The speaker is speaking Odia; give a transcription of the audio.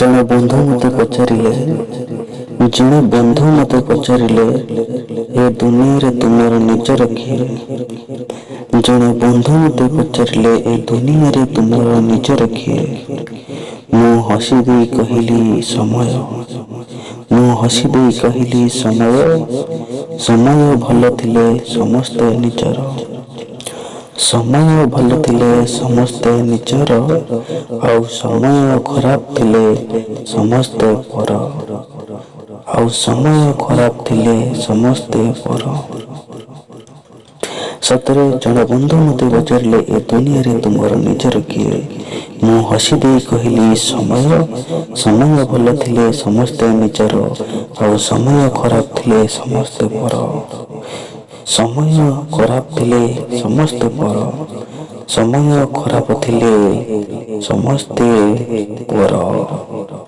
ଜଣେ ବନ୍ଧୁ ମୋତେ ପଚାରିଲେ ଏ ଦୁନିଆରେ ତୁମର ନିଜର କିଏ? ଜଣେ ବନ୍ଧୁ ମୋତେ ପଚାରିଲେ ଏ ଦୁନିଆରେ ତୁମର ନିଜର କିଏ? ମୁଁ ହସି ଦେଇ କହିଲି ସମୟ। ସମୟ ଭଲ ଥିଲେ ସମସ୍ତେ ନିଜର। ସମୟ ଭଲ ଥିଲେ ସମସ୍ତେ ନିଜର, ଆଉ ସମୟ ଖରାପ ଥିଲେ ସମସ୍ତେ ପର। ସତରେ ଜଣେ ବନ୍ଧୁ ମୋତେ ପଚାରିଲେ ଏ ଦୁନିଆରେ ତୁମର ନିଜର କିଏ? ମୁଁ ହସି ଦେଇ କହିଲି ସମୟ। ସମୟ ଭଲ ଥିଲେ ସମସ୍ତେ ନିଜର, ଆଉ ସମୟ ଖରାପ ଥିଲେ ସମସ୍ତେ ପର। ସମୟ ଖରାପ ଥିଲେ ସମସ୍ତେ ପର, ସମୟ ଖରାପ ଥିଲେ ସମସ୍ତେ ପର।